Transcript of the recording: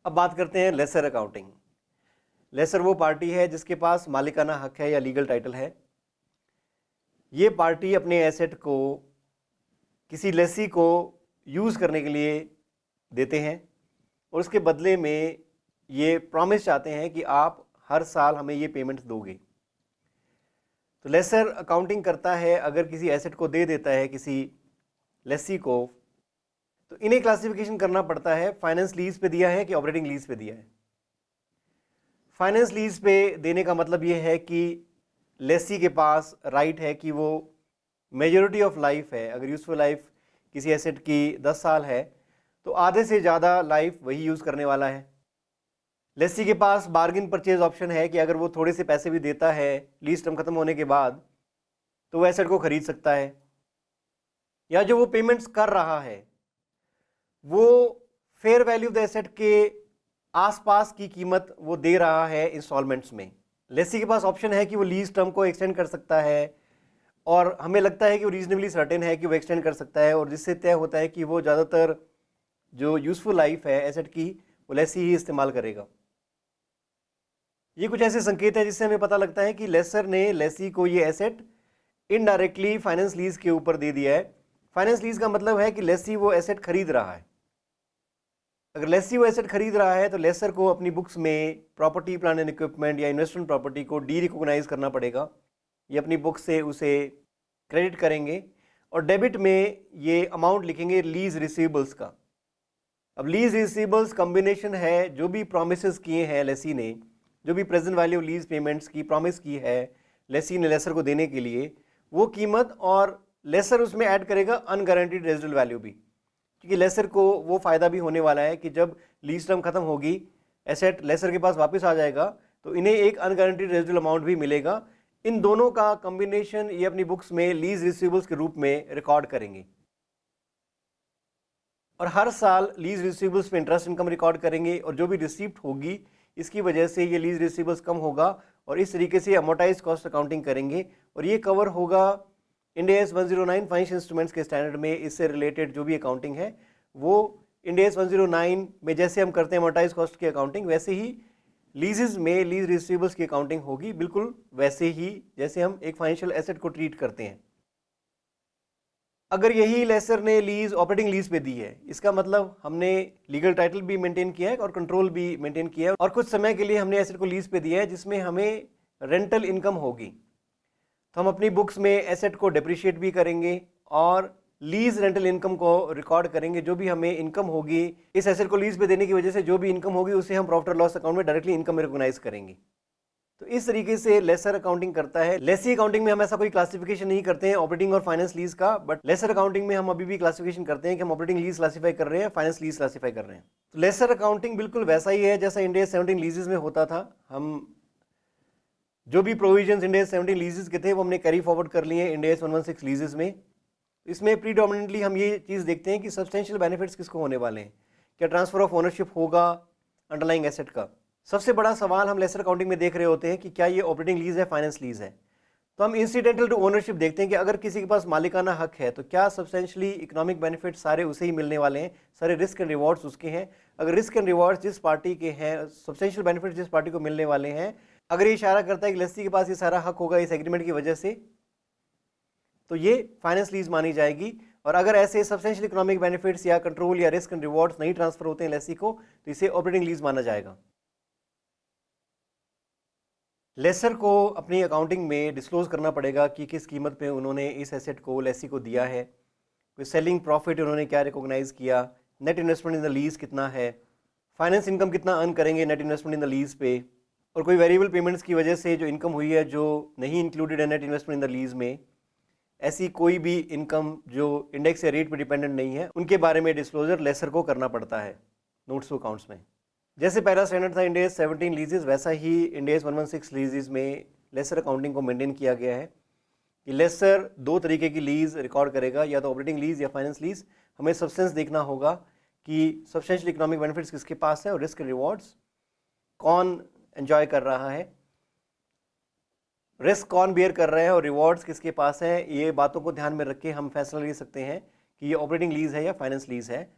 अब बात करते हैं लेसर अकाउंटिंग। लेसर वो पार्टी है जिसके पास मालिकाना हक है या लीगल टाइटल है। ये पार्टी अपने एसेट को किसी लेसी को यूज़ करने के लिए देते हैं और उसके बदले में ये प्रॉमिस चाहते हैं कि आप हर साल हमें ये पेमेंट्स दोगे। तो लेसर अकाउंटिंग करता है अगर किसी एसेट को दे देता है किसी लेसी को, तो इन्हें क्लासिफिकेशन करना पड़ता है फाइनेंस लीज पे दिया है कि ऑपरेटिंग लीज पे दिया है। फाइनेंस लीज पे देने का मतलब ये है कि लेसी के पास राइट है कि वो मेजॉरिटी ऑफ लाइफ है, अगर यूजफुल लाइफ किसी एसेट की 10 साल है तो आधे से ज़्यादा लाइफ वही यूज़ करने वाला है। लेसी के पास बार्गिन परचेज ऑप्शन है कि अगर वो थोड़े से पैसे भी देता है लीज टर्म खत्म होने के बाद तो वो एसेट को खरीद सकता है, या जो वो पेमेंट्स कर रहा है वो fair value of the asset के आसपास की कीमत वो दे रहा है इंस्टॉलमेंट्स में। लेसी के पास ऑप्शन है कि वो लीज टर्म को एक्सटेंड कर सकता है और हमें लगता है कि वो रीजनेबली सर्टेन है कि वो एक्सटेंड कर सकता है, और जिससे तय होता है कि वो ज़्यादातर जो यूजफुल लाइफ है एसेट की वो लेसी ही इस्तेमाल करेगा। ये कुछ ऐसे संकेत हैं जिससे हमें पता लगता है कि लेसर ने लेसी को ये एसेट इनडायरेक्टली फाइनेंस लीज के ऊपर दे दिया है। फाइनेंस लीज का मतलब है कि लेसी वो एसेट खरीद रहा है। अगर लेसी वो एसेट खरीद रहा है तो लेसर को अपनी बुक्स में प्रॉपर्टी प्लांट एंड इक्विपमेंट या इन्वेस्टमेंट प्रॉपर्टी को डी रिकॉग्नाइज करना पड़ेगा। ये अपनी बुक से उसे क्रेडिट करेंगे और डेबिट में ये अमाउंट लिखेंगे लीज रिसीवेबल्स का। अब लीज रिसीवेबल्स कॉम्बिनेशन है जो भी प्रॉमिसेस किए हैं लेसी ने, जो भी प्रेजेंट वैल्यू लीज पेमेंट्स की प्रॉमिस की है लेसी ने लेसर को देने के लिए, वो कीमत, और लेसर उसमें ऐड करेगा अनगारंटीड रेजिडुअल वैल्यू भी, क्योंकि लेसर को वो फ़ायदा भी होने वाला है कि जब लीज टर्म खत्म होगी एसेट लेसर के पास वापस आ जाएगा तो इन्हें एक अनगारंटीड रेजिडुअल अमाउंट भी मिलेगा। इन दोनों का कॉम्बिनेशन ये अपनी बुक्स में लीज रिसीवेबल्स के रूप में रिकॉर्ड करेंगे और हर साल लीज रिसीवेबल्स पे इंटरेस्ट इनकम रिकॉर्ड करेंगे, और जो भी रिसीप्ट होगी इसकी वजह से ये लीज रिसीवेबल्स कम होगा और इस तरीके से अमोर्टाइज कॉस्ट अकाउंटिंग करेंगे। और ये कवर होगा इंडिया एस 109 फाइनेंशियल इंस्ट्रूमेंट्स के स्टैंडर्ड में। इससे रिलेटेड जो भी अकाउंटिंग है वो इंडिया एस 109 में जैसे हम करते हैं अमोर्टाइज कॉस्ट की अकाउंटिंग, वैसे ही लीजेस में लीज रिसीवेबल्स की अकाउंटिंग होगी, बिल्कुल वैसे ही जैसे हम एक फाइनेंशियल एसेट को ट्रीट करते हैं। अगर यही लेसर ने लीज ऑपरेटिंग लीज पे दी है, इसका मतलब हमने लीगल टाइटल भी मेंटेन किया है और कंट्रोल भी मेंटेन किया है, और कुछ समय के लिए हमने एसेट को लीज पे दिया है जिसमें हमें रेंटल इनकम होगी। तो हम अपनी बुक्स में एसेट को डेप्रिशिएट भी करेंगे और लीज रेंटल इनकम को रिकॉर्ड करेंगे। जो भी हमें इनकम होगी इस एसेट को लीज पे देने की वजह से, जो भी इनकम होगी उसे हम प्रॉफिट और लॉस अकाउंट में डायरेक्टली इनकम में रिकॉग्नाइज करेंगे। तो इस तरीके से लेसर अकाउंटिंग करता है। लेसी अकाउंटिंग में हम ऐसा कोई क्लासिफिकेशन नहीं करते हैं ऑपरेटिंग और फाइनेंस लीज का, बट लेसर अकाउंटिंग में हम अभी भी क्लासिफिकेशन करते हैं कि हम ऑपरेटिंग लीज क्लासिफाई कर रहे हैं, फाइनेंस लीज क्लासिफाई कर रहे हैं। तो लेसर अकाउंटिंग बिल्कुल वैसा ही है जैसा इंडिया 17 लीजेस में होता था। हम जो भी प्रोविजंस इंडिया 17 लीजेस के थे वो हमने कैरी फॉरवर्ड कर लिए इंडिया 116 लीजेस में। इसमें प्रीडोमिनेंटली हम ये चीज़ देखते हैं कि सब्सटेंशियल बेनिफिट्स किसको होने वाले हैं, क्या ट्रांसफर ऑफ ओनरशिप होगा अंडरलाइंग एसेट का। सबसे बड़ा सवाल हम लेसर अकाउंटिंग में देख रहे होते हैं कि क्या ये ऑपरेटिंग लीज है, फाइनेंस लीज है। तो हम इंसिडेंटल टू ओनरशिप देखते हैं कि अगर किसी के पास मालिकाना हक है तो क्या सब्सटेंशियली इकोनॉमिक बेनिफिट सारे उसे ही मिलने वाले हैं, सारे रिस्क एंड रिवॉर्ड्स उसके हैं। अगर रिस्क एंड रिवॉर्ड्स जिस पार्टी के हैं, सब्सटेंशियल बेनिफिट जिस पार्टी को मिलने वाले हैं, अगर ये इशारा करता है कि लेसी के पास ये सारा हक होगा इस एग्रीमेंट की वजह से, तो ये फाइनेंस लीज मानी जाएगी। और अगर ऐसे सब्सटेंशियल इकोनॉमिक बेनिफिट्स या कंट्रोल या रिस्क एंड रिवॉर्ड्स नहीं ट्रांसफर होते हैं लेसी को, तो इसे ऑपरेटिंग लीज माना जाएगा। लेसर को अपनी अकाउंटिंग में डिस्क्लोज करना पड़ेगा कि किस कीमत पे उन्होंने इस एसेट को लेसी को दिया है, कोई सेलिंग प्रॉफिट उन्होंने क्या रिकॉग्नाइज किया, net investment in the lease कितना है, फाइनेंस इनकम कितना अर्न करेंगे net investment in the lease पे, और कोई वेरिएबल पेमेंट्स की वजह से जो इनकम हुई है जो नहीं इंक्लूडेड है net investment in the lease में, ऐसी कोई भी इनकम जो इंडेक्स या रेट पर डिपेंडेंट नहीं है, उनके बारे में डिस्क्लोजर लेसर को करना पड़ता है नोट्स टू अकाउंट्स में। जैसे पहला स्टैंडर्ड था इंडिया 17 लीजेस, वैसा ही इंडिया 116 लीजेस में लेसर अकाउंटिंग को मेंटेन किया गया है कि लेसर दो तरीके की लीज रिकॉर्ड करेगा, या तो ऑपरेटिंग लीज या फाइनेंस लीज। हमें सब्सटेंस देखना होगा कि सब्सटेंशियल इकोनॉमिक बेनिफिट्स किसके पास है और रिस्क रिवॉर्ड्स कौन एंजॉय कर रहा है, रिस्क कौन बेयर कर रहा है और रिवॉर्ड्स किसके पास है। ये बातों को ध्यान में रख के हम फैसला ले सकते हैं कि ये ऑपरेटिंग लीज है या फाइनेंस लीज है।